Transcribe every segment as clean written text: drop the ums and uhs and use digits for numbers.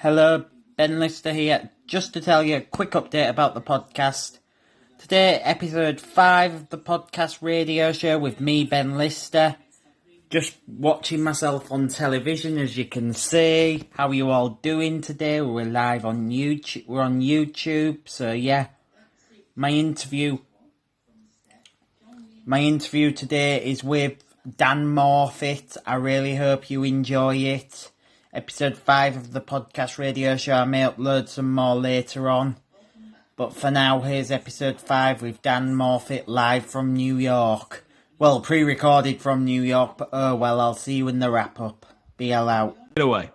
Hello, Ben Lister here. Just to tell you a quick update about the podcast. Today, episode 5 of the podcast radio show with me, Ben Lister. Just watching myself on television, as you can see. How are you all doing today? We're live on YouTube. We're on YouTube, so yeah. My interview today is with Dan Morfitt. I really hope you enjoy it. Episode 5 of the podcast radio show. I may upload some more later on. But for now, here's episode 5 with Dan Morfitt live from New York. Well, pre-recorded from New York, but oh well, I'll see you in the wrap-up. BL out. Get away.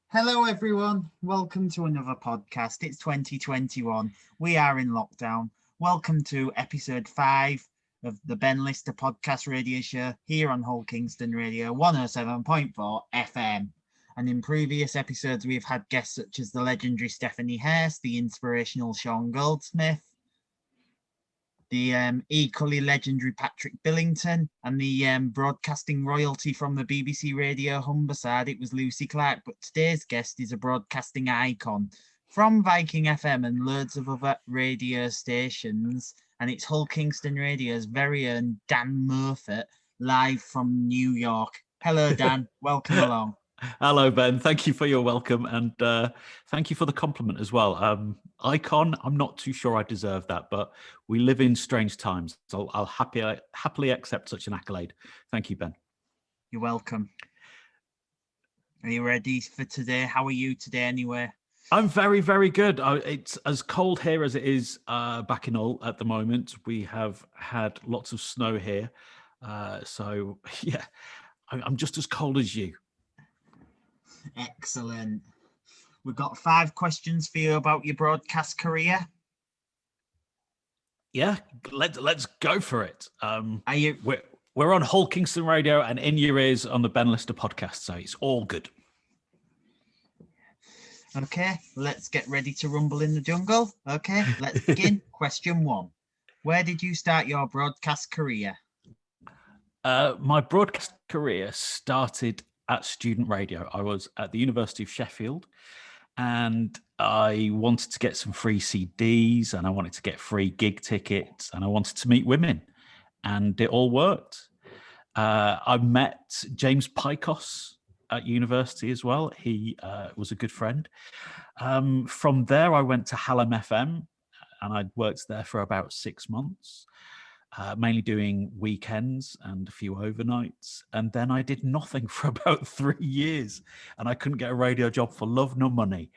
Hello everyone, welcome to another podcast. It's 2021, we are in lockdown. Welcome to episode 5 of the Ben Lister podcast radio show here on Hull Kingston Radio 107.4 FM. And in previous episodes, we've had guests such as the legendary Stephanie Hurst, the inspirational Sean Goldsmith, the equally legendary Patrick Billington, and the broadcasting royalty from the BBC Radio Humberside, it was Lucy Clark. But today's guest is a broadcasting icon from Viking FM and loads of other radio stations. And it's Hull Kingston Radio's very own Dan Morfitt, live from New York. Hello, Dan. Welcome along. Hello, Ben. Thank you for your welcome, and thank you for the compliment as well. Icon, I'm not too sure I deserve that, but we live in strange times, so I'll happily accept such an accolade. Thank you, Ben. You're welcome. Are you ready for today? How are you today anyway? I'm very, very good. It's as cold here as it is back in Hull at the moment. We have had lots of snow here. So, yeah, I'm just as cold as you. Excellent. We've got 5 questions for you about your broadcast career. Yeah, let's go for it. Are you? We're on Hull Kingston Radio and in your ears on the Ben Lister podcast, so it's all good. Okay, let's get ready to rumble in the jungle. Okay, let's begin. Question 1. Where did you start your broadcast career? My broadcast career started at student radio. I was at the University of Sheffield and I wanted to get some free CDs and I wanted to get free gig tickets and I wanted to meet women, and it all worked. I met James Pykos at university as well. He was a good friend. From there, I went to Hallam FM and I worked there for about 6 months. Mainly doing weekends and a few overnights. And then I did nothing for about 3 years and I couldn't get a radio job for love nor money.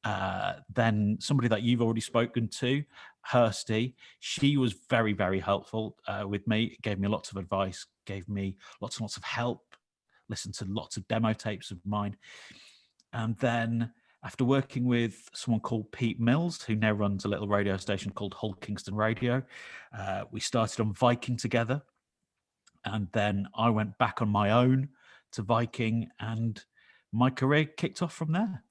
Then somebody that you've already spoken to, Hursty, she was very, very helpful with me, gave me lots of advice, gave me lots and lots of help, listened to lots of demo tapes of mine. And then after working with someone called Pete Mills, who now runs a little radio station called Hull Kingston Radio, we started on Viking together. And then I went back on my own to Viking and my career kicked off from there.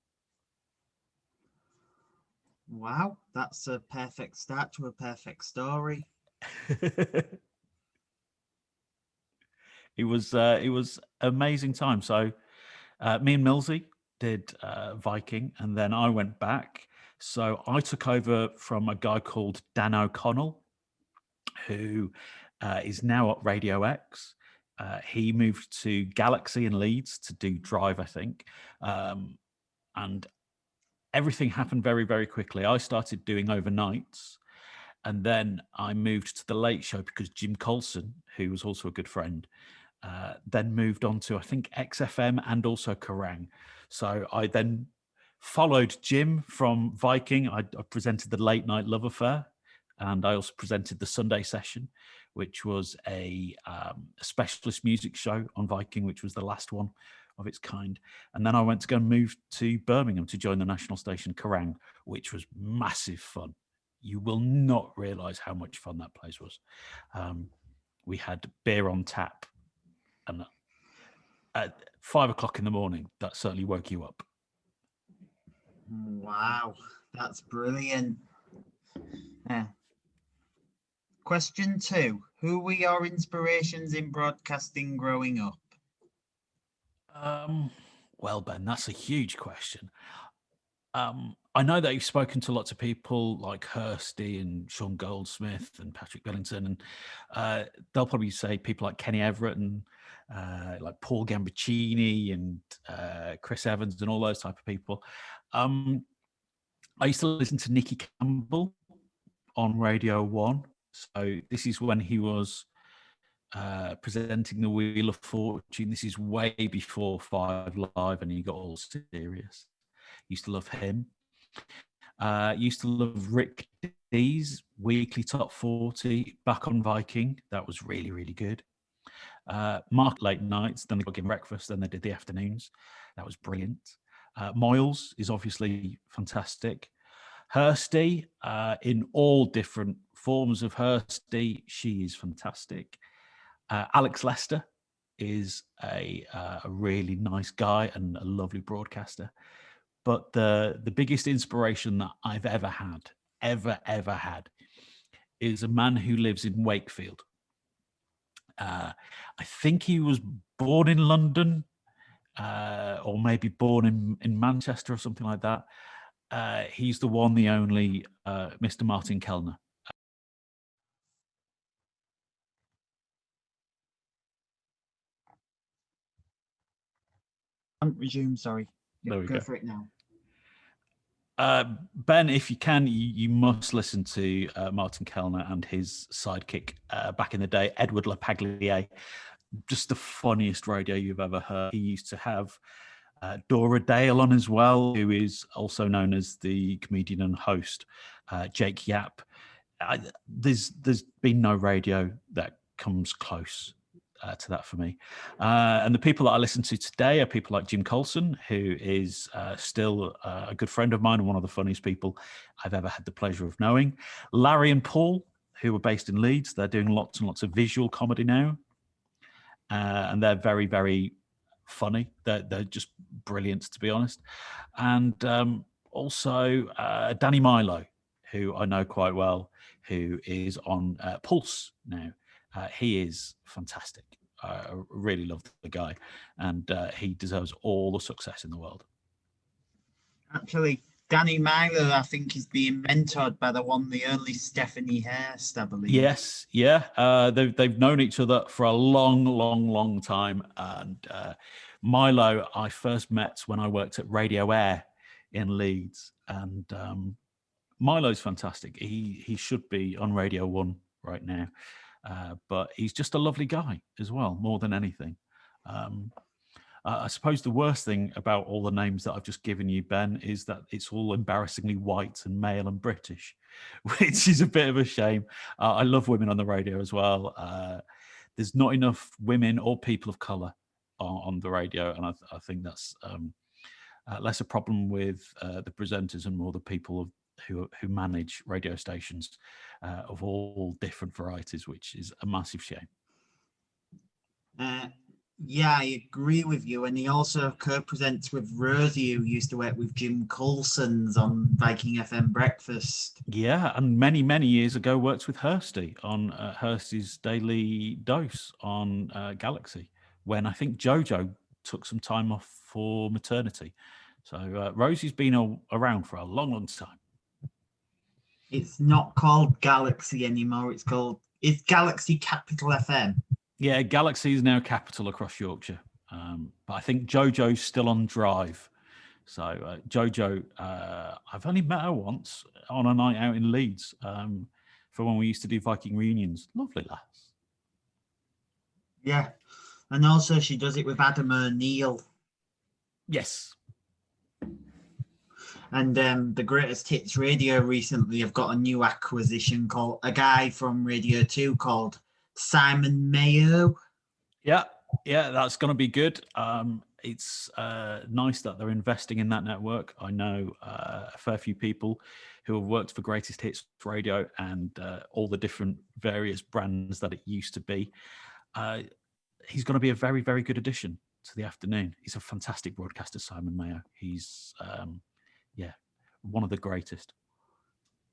Wow, that's a perfect start to a perfect story. It was amazing time. So me and Millsy did Viking, and then I went back. So I took over from a guy called Dan O'Connell, who is now at Radio X. He moved to Galaxy in Leeds to do Drive, I think. And everything happened very, very quickly. I started doing overnights, and then I moved to the Late Show because Jim Colson, who was also a good friend, then moved on to, I think, XFM and also Kerrang. So I then followed Jim from Viking. I presented the Late Night Love Affair, and I also presented the Sunday Session, which was a specialist music show on Viking, which was the last one of its kind. And then I went to go and move to Birmingham to join the national station Kerrang, which was massive fun. You will not realise how much fun that place was. We had beer on tap, and at 5 o'clock in the morning, that certainly woke you up. Wow, that's brilliant. Question 2. Who were your inspirations in broadcasting growing up? Well, Ben, that's a huge question. I know that you've spoken to lots of people like Hursty and Sean Goldsmith and Patrick Billington, and they'll probably say people like Kenny Everett and like Paul Gambaccini and Chris Evans and all those type of people. I used to listen to Nicky Campbell on Radio 1. So this is when he was presenting the Wheel of Fortune. This is way before 5 Live and he got all serious. Used to love him. Used to love Rick D's weekly top 40 back on Viking. That was really, really good. Mark late nights, then they got given breakfast, then they did the afternoons. That was brilliant. Moyles is obviously fantastic. Hursty, in all different forms of Hursty, she is fantastic. Alex Lester is a really nice guy and a lovely broadcaster. But the biggest inspiration that I've ever had, is a man who lives in Wakefield. I think he was born in London, or maybe born in Manchester or something like that. He's the one, the only Mr. Martin Kellner. Resume, sorry. There we Go go. for it now. Ben, if you can, you must listen to Martin Kellner and his sidekick back in the day, Edward LaPaglier. Just the funniest radio you've ever heard. He used to have Dora Dale on as well, who is also known as the comedian and host, Jake Yap. There's been no radio that comes close to that for me. And the people that I listen to today are people like Jim Colson, who is still a good friend of mine and one of the funniest people I've ever had the pleasure of knowing. Larry and Paul, who are based in Leeds. They're doing lots and lots of visual comedy now. And they're very, very funny. They're just brilliant, to be honest. And also Danny Milo, who I know quite well, who is on Pulse now. He is fantastic. I really love the guy, and he deserves all the success in the world. Actually, Danny Milo, I think, is being mentored by the one, the only Stephanie Hurst, I believe. Yes, yeah. They've known each other for a long, long, long time. And Milo, I first met when I worked at Radio Air in Leeds, and Milo's fantastic. He should be on Radio 1 right now. But he's just a lovely guy as well, more than anything. I suppose the worst thing about all the names that I've just given you, Ben, is that it's all embarrassingly white and male and British, which is a bit of a shame. I love women on the radio as well. There's not enough women or people of colour on the radio, and I think that's less a problem with the presenters and more the people who manage radio stations of all different varieties, which is a massive shame. Yeah, I agree with you. And he also co-presents with Rosie, who used to work with Jim Coulson's on Viking FM Breakfast. Yeah, and many, many years ago worked with Hursty on Hursty's Daily Dose on Galaxy, when I think Jojo took some time off for maternity. So Rosie's been around for a long, long time. It's not called Galaxy anymore. It's Galaxy Capital FM. Yeah, Galaxy is now Capital across Yorkshire. But I think Jojo's still on Drive. So Jojo, I've only met her once on a night out in Leeds for when we used to do Viking reunions. Lovely lass. Yeah. And also she does it with Adam O'Neill. Yes. And the Greatest Hits Radio recently have got a new acquisition called a guy from Radio 2 called Simon Mayo. Yeah, that's going to be good. It's nice that they're investing in that network. I know a fair few people who have worked for Greatest Hits Radio and all the different various brands that it used to be. He's going to be a very, very good addition to the afternoon. He's a fantastic broadcaster, Simon Mayo. He's, one of the greatest.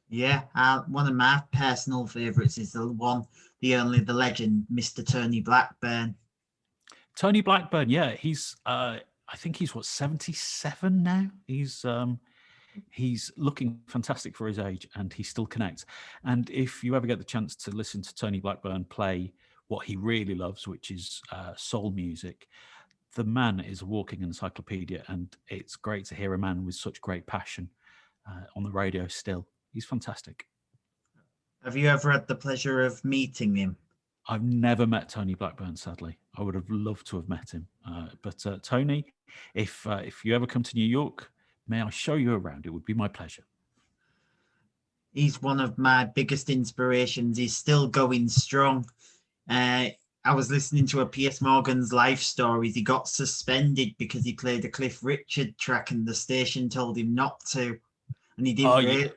Yeah, one of my personal favourites is the one, the only, the legend, Mr. Tony Blackburn. Tony Blackburn, yeah, he's I think he's 77 now. He's looking fantastic for his age, and he still connects. And if you ever get the chance to listen to Tony Blackburn play what he really loves, which is soul music, the man is a walking encyclopedia, and it's great to hear a man with such great passion on the radio still. He's fantastic. Have you ever had the pleasure of meeting him? I've never met Tony Blackburn, sadly. I would have loved to have met him. But Tony, if you ever come to New York, may I show you around? It would be my pleasure. He's one of my biggest inspirations. He's still going strong. I was listening to a Piers Morgan's life stories. He got suspended because he played a Cliff Richard track and the station told him not to. And he didn't.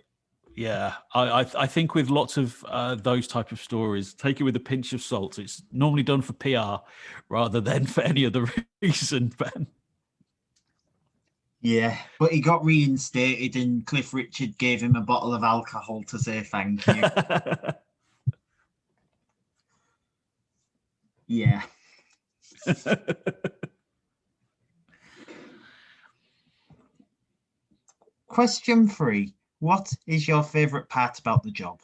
Yeah, I think with lots of those type of stories, take it with a pinch of salt. It's normally done for PR rather than for any other reason, Ben. Yeah, but he got reinstated and Cliff Richard gave him a bottle of alcohol to say thank you. Yeah. Question 3. What is your favourite part about the job?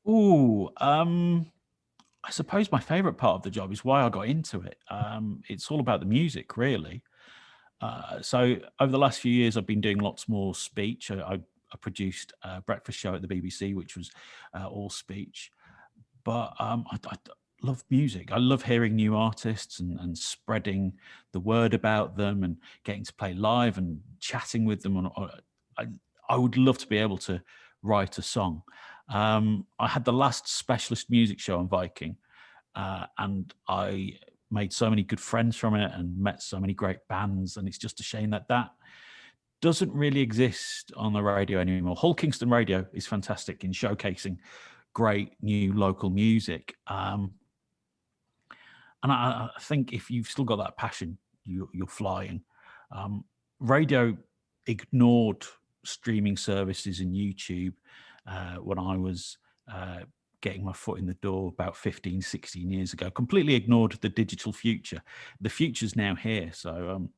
Ooh, I suppose my favourite part of the job is why I got into it. It's all about the music, really. So over the last few years, I've been doing lots more speech. I produced a breakfast show at the BBC, which was all speech. But I love music. I love hearing new artists and spreading the word about them and getting to play live and chatting with them. I would love to be able to write a song. I had the last specialist music show on Viking, and I made so many good friends from it and met so many great bands. And it's just a shame that doesn't really exist on the radio anymore. Hull Kingston Radio is fantastic in showcasing great new local music. And I think if you've still got that passion, you're flying. Radio ignored streaming services and YouTube when I was getting my foot in the door about 15, 16 years ago. Completely ignored the digital future. The future's now here. So,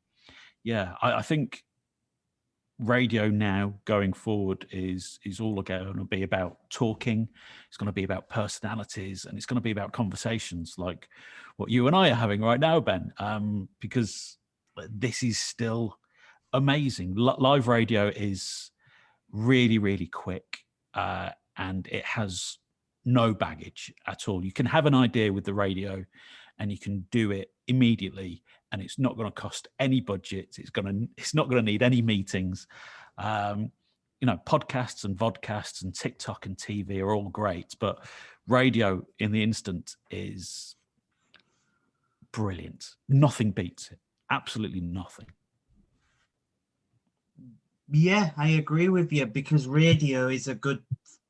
I think radio now going forward is all going to be about talking. It's going to be about personalities, and it's going to be about conversations like what you and I are having right now, Ben, because this is still amazing. Live radio is really, really quick, and it has no baggage at all. You can have an idea with the radio and you can do it immediately, and it's not going to cost any budget. It's not going to need any meetings. Podcasts and vodcasts and TikTok and TV are all great, but radio in the instant is brilliant. Nothing beats it. Absolutely nothing. Yeah, I agree with you, because radio is a good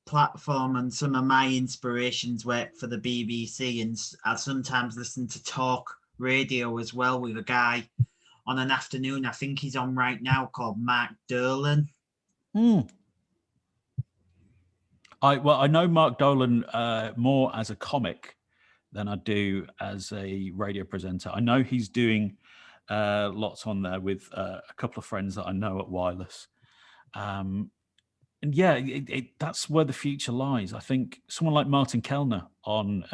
platform, and some of my inspirations work for the BBC, and I sometimes listen to talk radio as well with a guy on an afternoon. I think he's on right now, called Mark Dolan. I know Mark Dolan more as a comic than I do as a radio presenter. I know he's doing lots on there with a couple of friends that I know at Wireless. And yeah, that's where the future lies. I think someone like Martin Kellner on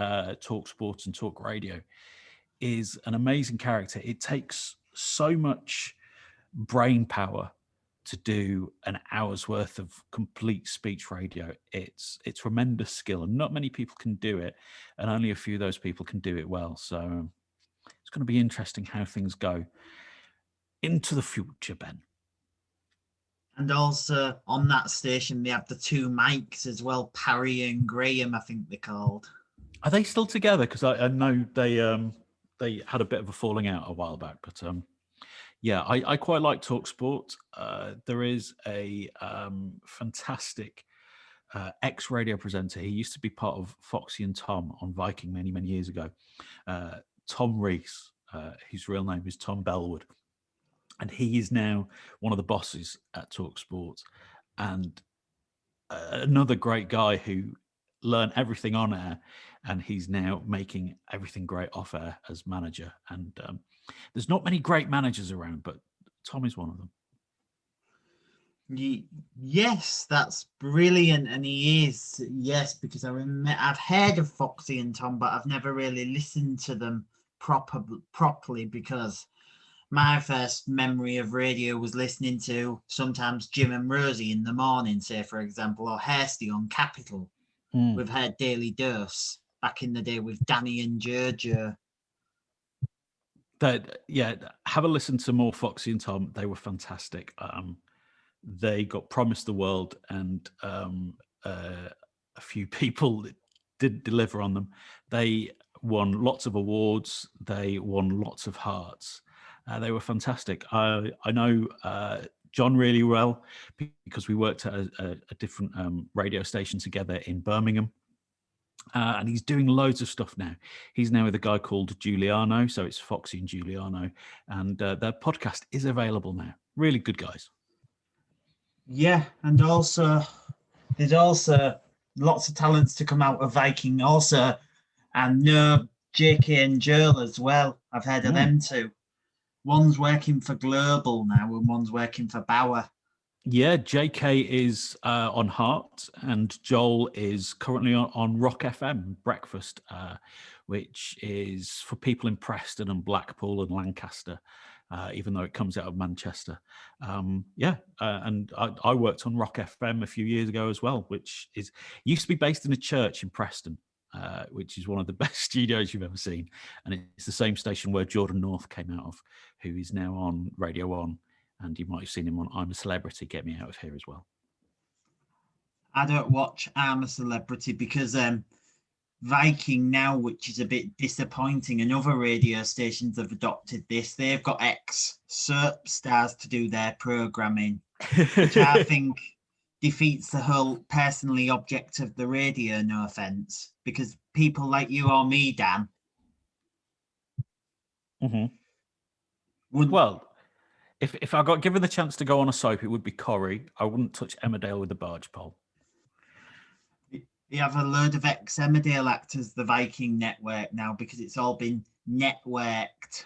Talk Sports and Talk Radio is an amazing character. It takes so much brain power to do an hour's worth of complete speech radio. It's tremendous skill, and not many people can do it, and only a few of those people can do it well. So it's going to be interesting how things go into the future, Ben. And also on that station, they have the two mics as well, Parry and Graham, I think they're called. Are they still together? Because I know they had a bit of a falling out a while back. But I quite like Talk Sport. There is a fantastic ex-radio presenter. He used to be part of Foxy and Tom on Viking many, many years ago. Tom Rees, his real name is Tom Bellwood. And he is now one of the bosses at TalkSport, and another great guy who learned everything on air, and he's now making everything great off air as manager. And there's not many great managers around, but Tom is one of them. Yes, that's brilliant, and he is. Yes, because I've heard of Foxy and Tom, but I've never really listened to them properly because my first memory of radio was listening to sometimes Jim and Rosie in the morning, say for example, or Hairsty on Capital. We've heard Daily Dose back in the day with Danny and Jojo. Have a listen to more Foxy and Tom. They were fantastic. They got promised the world, and a few people did deliver on them. They won lots of awards. They won lots of hearts. They were fantastic. I know John really well because we worked at a different radio station together in Birmingham. And he's doing loads of stuff now. He's now with a guy called Giuliano, so it's Foxy and Giuliano, and their podcast is available now. Really good guys. Yeah, and also there's also lots of talents to come out of Viking also, and no JK and Joel as well. I've heard of them too. One's working for Global now, and one's working for Bauer. Yeah, JK is on Heart, and Joel is currently on Rock FM Breakfast, which is for people in Preston and Blackpool and Lancaster, even though it comes out of Manchester. And I worked on Rock FM a few years ago as well, which used to be based in a church in Preston, which is one of the best studios you've ever seen. And it's the same station where Jordan North came out of, who is now on Radio 1. And you might have seen him on I'm a Celebrity, Get Me Out of Here as well. I don't watch I'm a Celebrity because Viking now, which is a bit disappointing, and other radio stations have adopted this. They've got ex-soap stars to do their programming, which I think defeats the whole personally object of the radio, no offence, because people like you or me, Dan, well, if I got given the chance to go on a soap, it would be Corrie. I wouldn't touch Emmerdale with a barge pole. You have a load of ex-Emmerdale actors, the Viking network now, because it's all been networked.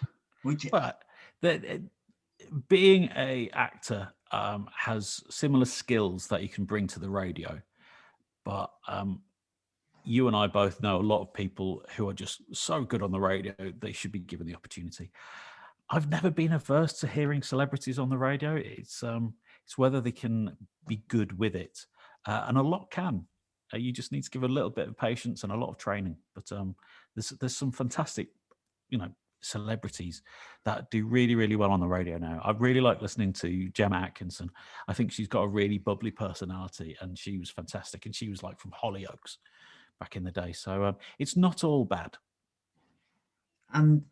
But being a actor has similar skills that you can bring to the radio. But you and I both know a lot of people who are just so good on the radio, they should be given the opportunity. I've never been averse to hearing celebrities on the radio. It's whether they can be good with it, and a lot can. You just need to give a little bit of patience and a lot of training. But there's some fantastic, celebrities that do really, really well on the radio now. I really like listening to Gemma Atkinson. I think she's got a really bubbly personality, and she was fantastic. And she was like from Hollyoaks back in the day. So it's not all bad. And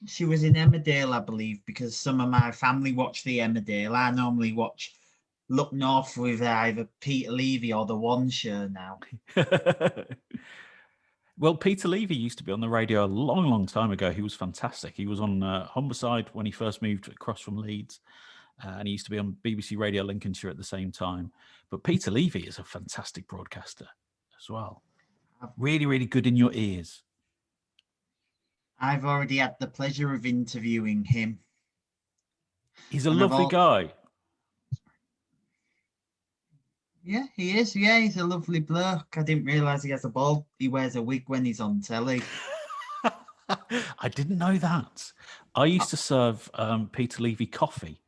she was in Emmerdale, I believe, because some of my family watch the Emmerdale. I normally watch Look North with either Peter Levy or The One Show now. Well, Peter Levy used to be on the radio a long, long time ago. He was fantastic. He was on Humberside when he first moved across from Leeds. And he used to be on BBC Radio Lincolnshire at the same time. But Peter Levy is a fantastic broadcaster as well. Really, really good in your ears. I've already had the pleasure of interviewing him. He's a lovely guy. Yeah, he is. Yeah, he's a lovely bloke. I didn't realise he has a bald. He wears a wig when he's on telly. I didn't know that. I used to serve Peter Levy coffee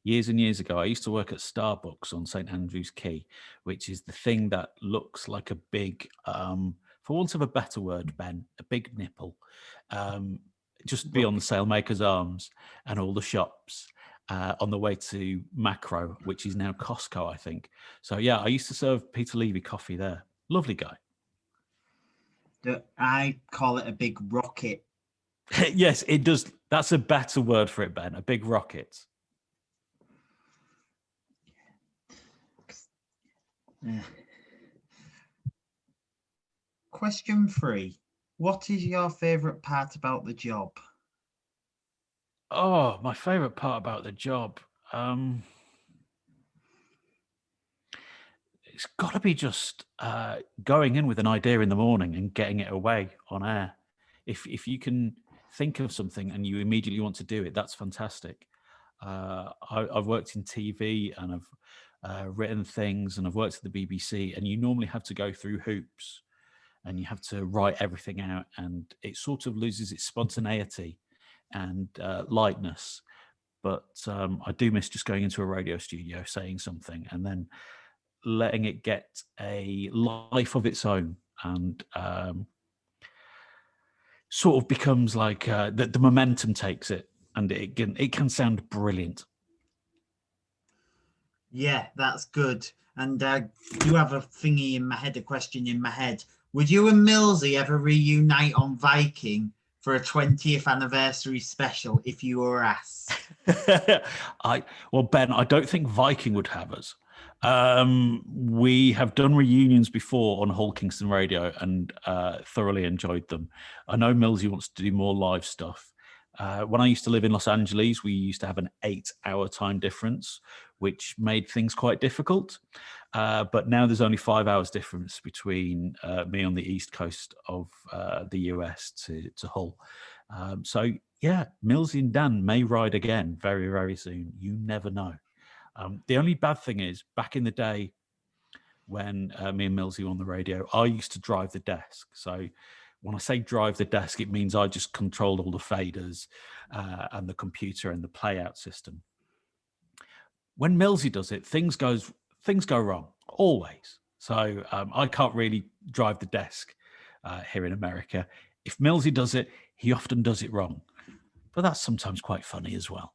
years and years ago. I used to work at Starbucks on St Andrew's Quay, which is the thing that looks like a big, for want of a better word, Ben, a big nipple, just beyond the Sailmaker's Arms and all the shops. On the way to Macro, which is now Costco, I think. So, yeah, I used to serve Peter Levy coffee there. Lovely guy. I call it a big rocket. Yes, it does. That's a better word for it, Ben. A big rocket. Question 3. What is your favourite part about the job? Oh, my favourite part about the job. It's got to be just going in with an idea in the morning and getting it away on air. If you can think of something and you immediately want to do it, that's fantastic. I've worked in TV and written things, and I've worked at the BBC, and you normally have to go through hoops and you have to write everything out, and it sort of loses its spontaneity and lightness. But I do miss just going into a radio studio, saying something, and then letting it get a life of its own, and sort of becomes like the momentum takes it, and it can sound brilliant. Yeah, that's good. And I do have a thingy in my head, a question in my head. Would you and Millsy ever reunite on Viking for a 20th anniversary special if you were asked? Well, Ben, I don't think Viking would have us. We have done reunions before on Hull Kingston Radio and thoroughly enjoyed them. I know Millsy wants to do more live stuff. When I used to live in Los Angeles, we used to have an 8-hour time difference, which made things quite difficult. But now there's only 5 hours difference between me on the east coast of the US to Hull. So yeah, Millsy and Dan may ride again very, very soon. You never know. The only bad thing is, back in the day when me and Millsy were on the radio, I used to drive the desk. So when I say drive the desk, it means I just controlled all the faders and the computer and the playout system. When Millsy does it, things go wrong always. So I can't really drive the desk here in America. If Millsy does it, he often does it wrong, but that's sometimes quite funny as well.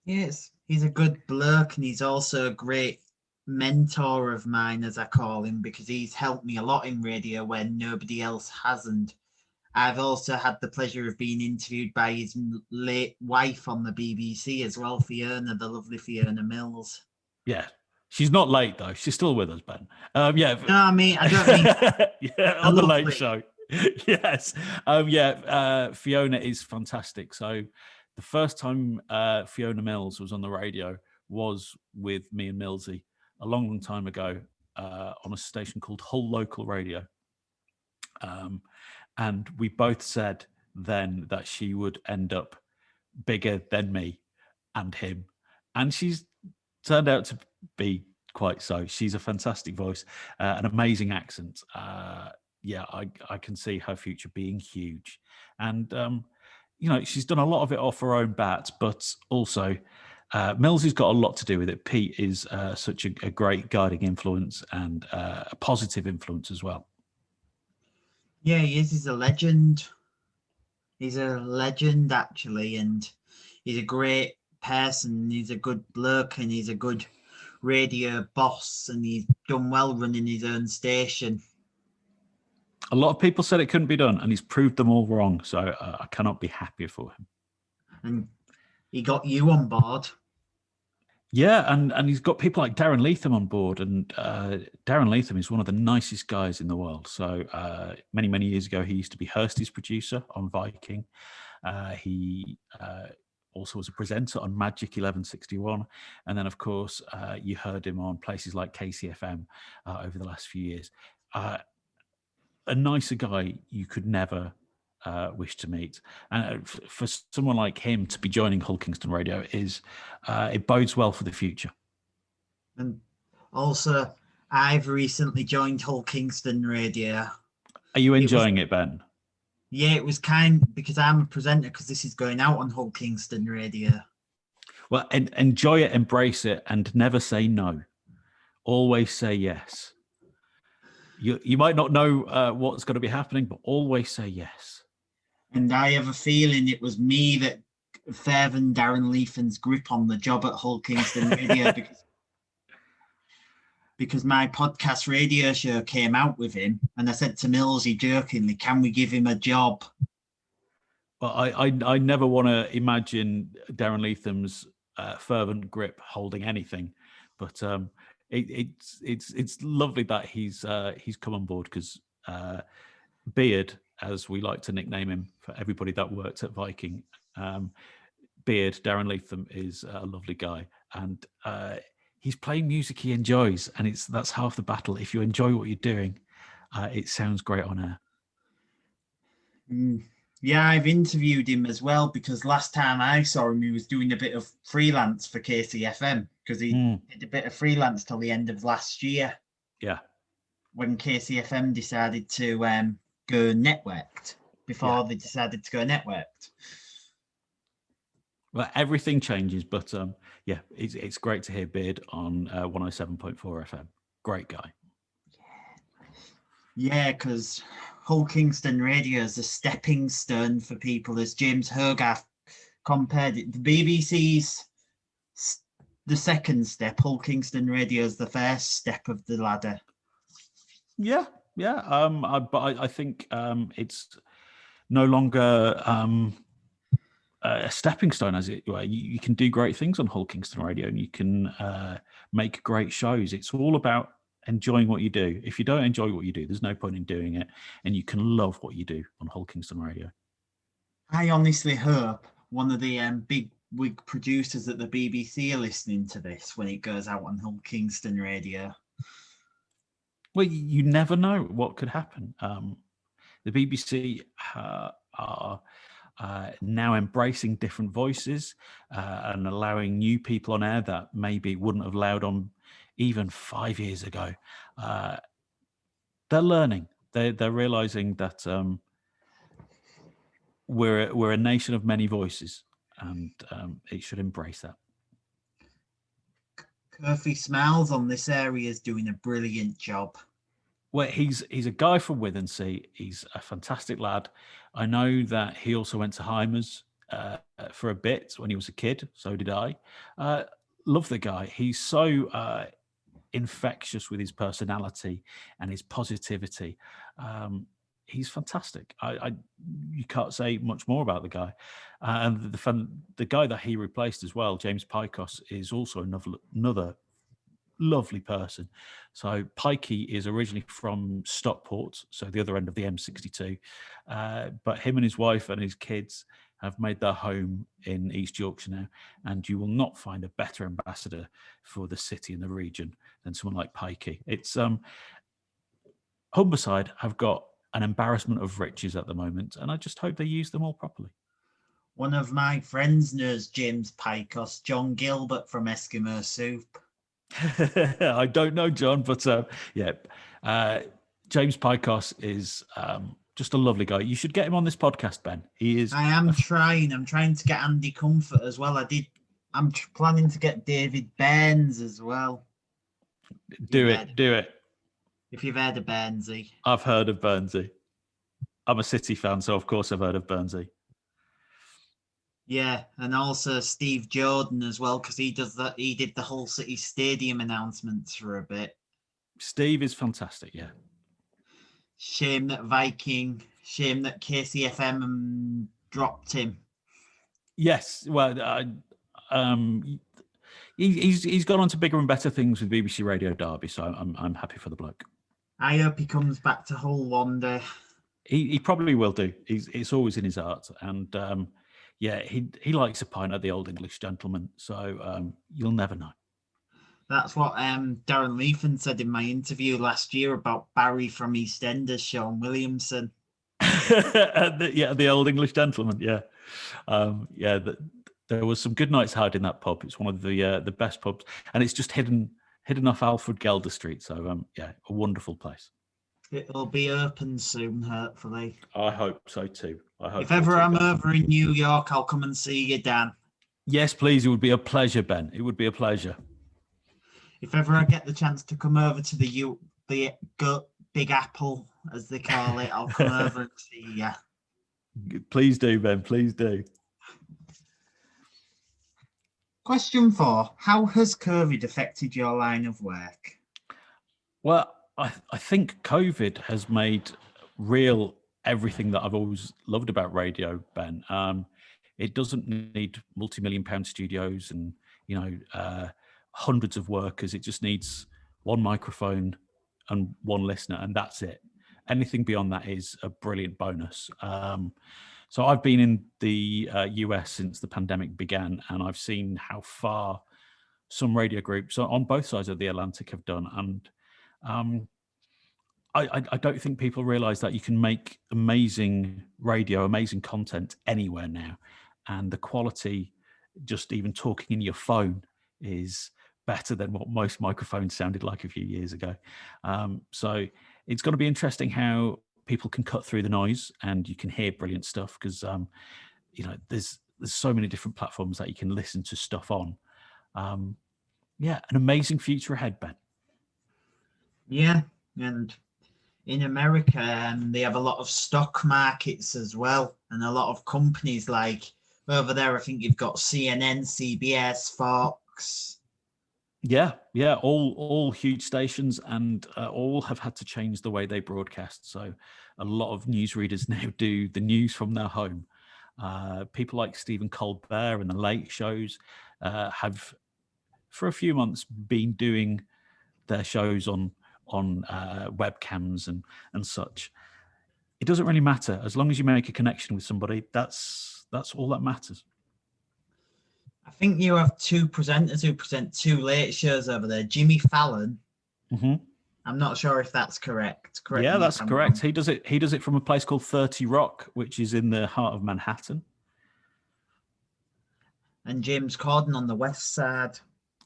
Yes, he's a good bloke, and he's also a great mentor of mine, as I call him, because he's helped me a lot in radio when nobody else hasn't. I've also had the pleasure of being interviewed by his late wife on the BBC as well, Fiona, the lovely Fiona Mills. Yeah, she's not late though. She's still with us, Ben. Yeah. No, I don't mean yeah, on the Late Show. Yes. Fiona is fantastic. So the first time Fiona Mills was on the radio was with me and Millsy a long, long time ago on a station called Hull Local Radio. And we both said then that she would end up bigger than me and him. And she's turned out to be quite so. She's a fantastic voice, an amazing accent. I can see her future being huge. And, she's done a lot of it off her own bat, but also Millsy's got a lot to do with it. Pete is such a great guiding influence and a positive influence as well. Yeah, he is. He's a legend. He's a legend, actually, and he's a great person. He's a good bloke, and he's a good radio boss, and he's done well running his own station. A lot of people said it couldn't be done, and he's proved them all wrong. So I cannot be happier for him. And he got you on board. Yeah, and he's got people like Darren Leatham on board, and Darren Leatham is one of the nicest guys in the world. So many, many years ago, he used to be Hursty's producer on Viking. He also was a presenter on Magic 1161. And then, of course, you heard him on places like KCFM over the last few years. A nicer guy you could never wish to meet, and for someone like him to be joining Hull Kingston Radio it bodes well for the future. And also, I've recently joined Hull Kingston Radio. Are you enjoying it, Ben? Yeah, it was because I'm a presenter, because this is going out on Hull Kingston Radio. Well, enjoy it, embrace it, and never say no. Always say yes. You might not know what's going to be happening, but always say yes. And I have a feeling it was me that furthered Darren Leatham's grip on the job at Hull Kingston Radio because my podcast radio show came out with him, and I said to Millsy jokingly, "Can we give him a job?" Well, I never want to imagine Darren Leatham's fervent grip holding anything, but it's lovely that he's come on board, because Beard, as we like to nickname him for everybody that worked at Viking, Beard, Darren Leatham, is a lovely guy, and he's playing music he enjoys, and that's half the battle. If you enjoy what you're doing, it sounds great on air. Yeah, I've interviewed him as well, because last time I saw him, he was doing a bit of freelance for KCFM. because he did a bit of freelance till the end of last year. Yeah. When KCFM decided to go networked, before they decided to go networked. Well, everything changes, but yeah, it's great to hear Beard on 107.4 FM. Great guy. Yeah, because Hull Kingston Radio is a stepping stone for people, as James Hogarth compared it. The BBC's the second step, Hull Kingston Radio is the first step of the ladder. Yeah. I think it's no longer a stepping stone, as it were. You can do great things on Hull Kingston Radio, and you can make great shows. It's all about enjoying what you do. If you don't enjoy what you do, there's no point in doing it, and you can love what you do on Hull Kingston Radio. I honestly hope one of the big wig producers at the BBC are listening to this when it goes out on Hull Kingston Radio. Well, you never know what could happen. The BBC are now embracing different voices and allowing new people on air that maybe wouldn't have allowed on even 5 years ago. They're learning. They're realizing that we're a nation of many voices, and it should embrace that. Curfy Smiles on this area is doing a brilliant job. Well, he's a guy from Withensea. He's a fantastic lad. I know that he also went to Heimers for a bit when he was a kid. So did I. Love the guy. He's so infectious with his personality and his positivity. He's fantastic. You can't say much more about the guy. And the guy that he replaced as well, James Pykos, is also another lovely person. So Pikey is originally from Stockport, so the other end of the M62, but him and his wife and his kids have made their home in East Yorkshire now, and you will not find a better ambassador for the city and the region than someone like Pikey. It's Humberside have got an embarrassment of riches at the moment, and I just hope they use them all properly. One of my friends knows James Pykos, John Gilbert from Eskimo Soup. I don't know John, but yeah, James Pykos is just a lovely guy. You should get him on this podcast, Ben. He is. I am trying. I'm trying to get Andy Comfort as well. I'm planning to get David Burns as well. Do it. If you've heard of Burnsy. I've heard of Burnsy. I'm a City fan, so of course I've heard of Burnsy. Yeah, and also Steve Jordan as well, because he does that. He did the Hull City Stadium announcements for a bit. Steve is fantastic. Yeah. Shame that KCFM dropped him. Yes, well, he's gone on to bigger and better things with BBC Radio Derby, so I'm happy for the bloke. I hope he comes back to Hull one day. He probably will do. It's always in his heart, and yeah, he likes a pint at the Old English Gentleman, so you'll never know. That's what Darren Leafan said in my interview last year about Barry from EastEnders, Sean Williamson. the Old English Gentleman, yeah. There was some good nights had in that pub. It's one of the best pubs, and it's just hidden off Alfred Gelder Street. So yeah, a wonderful place. It'll be open soon, hopefully. I hope so too. If ever I'm over in New York, I'll come and see you, Dan. Yes, please. It would be a pleasure, Ben. It would be a pleasure. If ever I get the chance to come over to the Big Apple, as they call it, I'll come over and see you. Please do, Ben. Please do. Question 4. How has COVID affected your line of work? Well, I think COVID has made real everything that I've always loved about radio, Ben. It doesn't need multi-million-pound studios and, hundreds of workers. It just needs one microphone and one listener, and that's it. Anything beyond that is a brilliant bonus. So I've been in the US since the pandemic began, and I've seen how far some radio groups on both sides of the Atlantic have done. And I don't think people realize that you can make amazing radio, amazing content anywhere now. And the quality, just even talking in your phone, is better than what most microphones sounded like a few years ago. So it's going to be interesting how people can cut through the noise and you can hear brilliant stuff because, there's so many different platforms that you can listen to stuff on. An amazing future ahead, Ben. Yeah, and in America, they have a lot of stock markets as well, and a lot of companies like over there. I think you've got CNN, CBS, Fox. Yeah, all huge stations, and all have had to change the way they broadcast. So a lot of newsreaders now do the news from their home. People like Stephen Colbert and the late shows have, for a few months, been doing their shows on webcams and such. It doesn't really matter as long as you make a connection with somebody. That's all that matters. I think you have two presenters who present two late shows over there. Jimmy Fallon. Mm-hmm. I'm not sure if that's correct. Yeah, that's correct. He does it from a place called 30 Rock, which is in the heart of Manhattan. And James Corden on the West Side.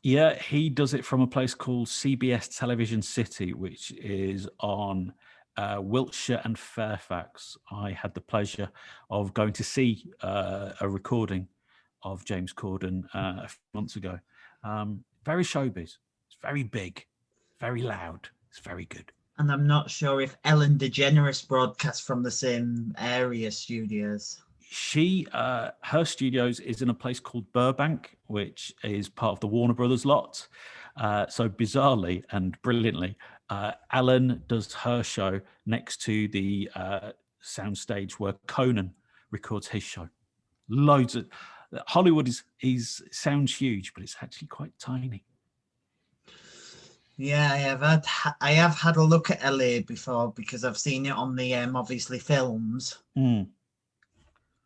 Yeah, he does it from a place called CBS Television City, which is on Wiltshire and Fairfax. I had the pleasure of going to see a recording of James Corden a few months ago. Very showbiz. It's very big, very loud. It's very good. And I'm not sure if Ellen DeGeneres broadcasts from the same area studios. She, her studios is in a place called Burbank, which is part of the Warner Brothers lot. So bizarrely and brilliantly, Ellen does her show next to the soundstage where Conent records his show. Loads of Hollywood sounds huge, but it's actually quite tiny. Yeah, I have had a look at LA before because I've seen it on the obviously films.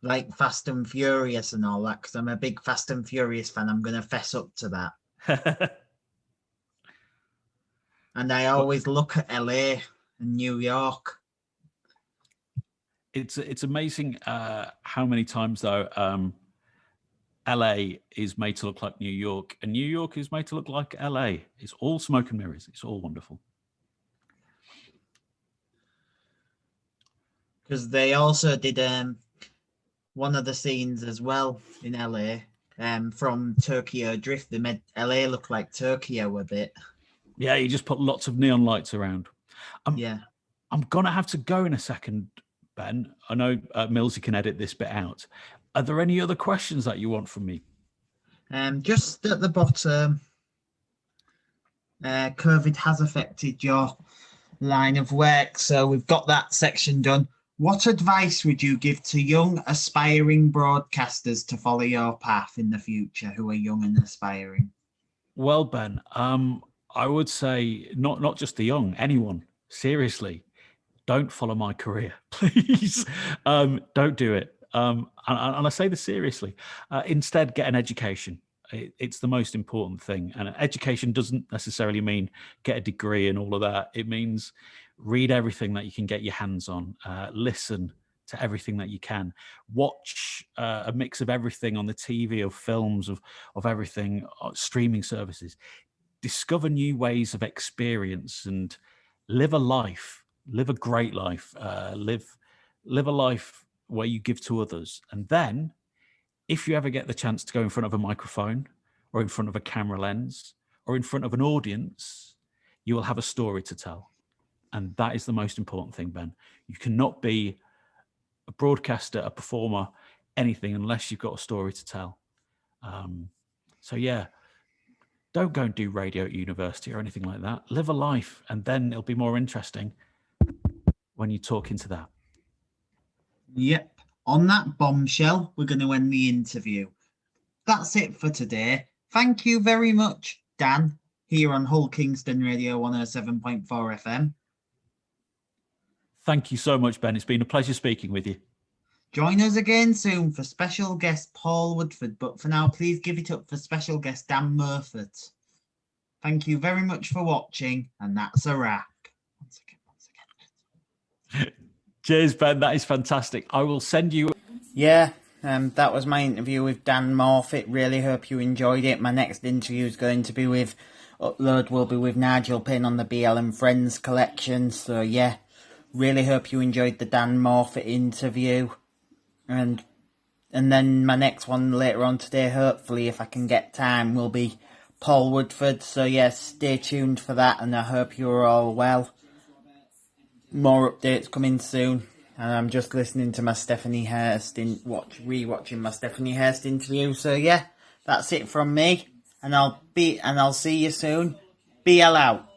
Like Fast and Furious and all that, because I'm a big Fast and Furious fan. I'm going to fess up to that. And I always look at LA and New York. It's amazing how many times, though, LA is made to look like New York, and New York is made to look like LA. It's all smoke and mirrors. It's all wonderful. Because they also did one of the scenes as well in LA from Tokyo Drift. They made LA look like Tokyo a bit. Yeah, you just put lots of neon lights around. Yeah. I'm going to have to go in a second, Ben. I know Millsy can edit this bit out. Are there any other questions that you want from me? Just at the bottom, COVID has affected your line of work. So we've got that section done. What advice would you give to young aspiring broadcasters to follow your path in the future who are young and aspiring? Well, Ben, I would say not just the young, anyone, seriously, don't follow my career, please. Don't do it. And I say this seriously. Instead, get an education. It's the most important thing. And education doesn't necessarily mean get a degree and all of that. It means read everything that you can get your hands on. Listen to everything that you can. Watch a mix of everything on the TV, of films, of everything, streaming services. Discover new ways of experience and live a life. Live a great life. Live a life where you give to others. And then, if you ever get the chance to go in front of a microphone or in front of a camera lens or in front of an audience, you will have a story to tell. And that is the most important thing, Ben. You cannot be a broadcaster, a performer, anything unless you've got a story to tell. So yeah, don't go and do radio at university or anything like that. Live a life, and then it'll be more interesting when you talk into that. Yep. On that bombshell, we're going to end the interview. That's it for today. Thank you very much, Dan, here on Hull Kingston Radio 107.4 FM. Thank you so much, Ben. It's been a pleasure speaking with you. Join us again soon for special guest Paul Woodford, but for now, please give it up for special guest Dan Morfitt. Thank you very much for watching, and that's a wrap. Once again. Cheers, Ben. That is fantastic. I will send you. Yeah, That was my interview with Dan Morfitt. Really hope you enjoyed it. My next interview is going to be with Nigel Payne on the BL and Friends collection. So yeah, really hope you enjoyed the Dan Morfitt interview. And then my next one later on today, hopefully if I can get time, will be Paul Woodford. So yes, stay tuned for that, and I hope you're all well. More updates coming soon. And I'm just listening to my Stephanie Hurst rewatching my Stephanie Hurst interview. So yeah, that's it from me, and I'll see you soon. BL out.